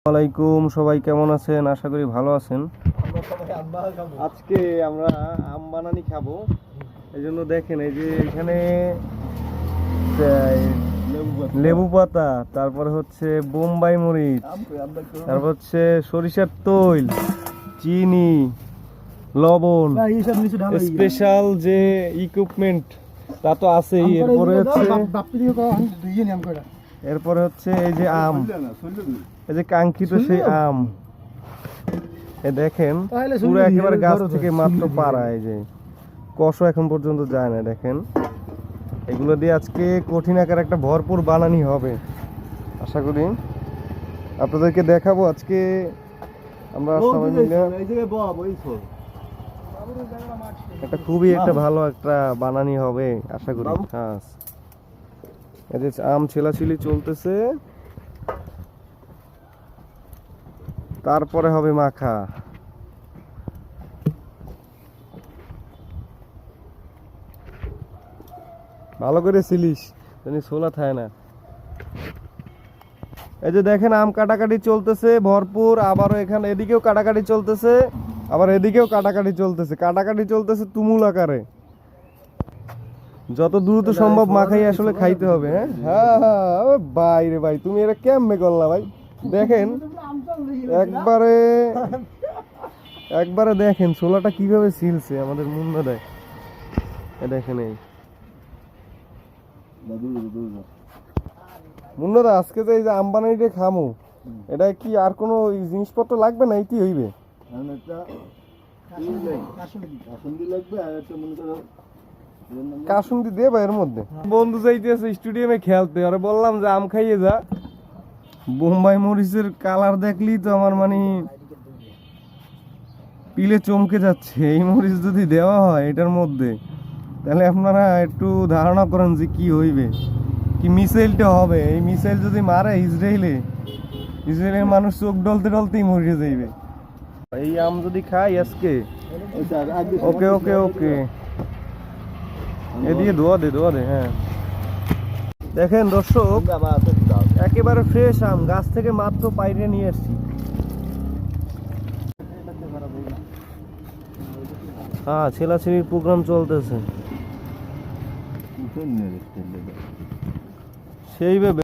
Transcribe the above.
আসসালামাইকুম, সবাই কেমন আছেন? আশা করি ভালো আছেন। আজকে আমরা আম বানানি খাবো। এই জন্য দেখেন, এই যে এখানে লেবু পাতা, তারপরে হচ্ছে বোম্বাই মরিচ, তারপর হচ্ছে সরিষার তৈল, চিনি, লবণ, স্পেশাল যে ইকুইপমেন্ট তা তো আছেই। এরপরে হচ্ছে এই যে আম, এই যে কাঙ্ক্ষিত সেই আম। এ দেখেন পুরো একেবারে গাছ থেকে মাত্র পাড়া, এই যে কষও এখন পর্যন্ত যায় না। দেখেন এগুলো দিয়ে আজকে কঠিন আকার একটা ভরপুর বানানি হবে। আশা করি আপনাদেরকে দেখাবো আজকে আমরা সবাই মিলে। একটা খুবই একটা ভালো একটা বানানি হবে আশা করি। হ্যাঁ, এই যে আম ছেলাছিলি চলতেছে, তারপরে হবে মাখা। ভালো করে ছিলিস জানি ছোলা থায় না। এই যে দেখেন আম কাটাকাটি চলতেছে ভরপুর, আবারও এখানে এদিকেও কাটাকাটি চলতেছে, আবার এদিকেও কাটাকাটি চলতেছে। কাটাকাটি চলতেছে তুমুল আকারে। যত দ্রুত সম্ভব মাখাই আসলে খাইতে হবে। হ্যাঁ হ্যাঁ ভাই রে ভাই, তুমি এটা কেমনে করলা ভাই? দেখেন একবারে দেখেন ছোলাটা কিভাবে ছিলছে আমাদের মুন্না দেয়। দেখেন এই মুন্নাদা, আজকে যে এই যে আম বানাইতে খামু, এটা কি আর কোনো জিনিসপত্র লাগবে না? কি হইবে? কাসুন্দি দে বা এর মধ্যে। বন্ধু যাইতেছে স্টেডিয়ামে খেলতে, আরে বললাম যে আম খাইয়ে যা। বোম্বাই মরিচের কালার দেখলি তো আমার মানে পিলে চমকে যাচ্ছে। এই মরিচ যদি দেওয়া হয় এটার মধ্যে, তাহলে আপনারা একটু ধারণা করেন যে কি হইবে, কি মিসাইলটা হবে। এই মিসাইল যদি মারে ইসরায়েলের মানুষ চোখ ডলতে ডলতেই মরে যাইবে। এই আম যদি খাই আজকে, ওকে ওকে ওকে, এদিকে ধোয়া দে। হ্যাঁ দেখেন দর্শক, একেবারে ফ্রেশ আম, গাছ থেকে মাত্র পাইরে নিয়ে আসছি। হ্যাঁ, ছেলাছেলির প্রোগ্রাম চলতেছে সেইভাবে।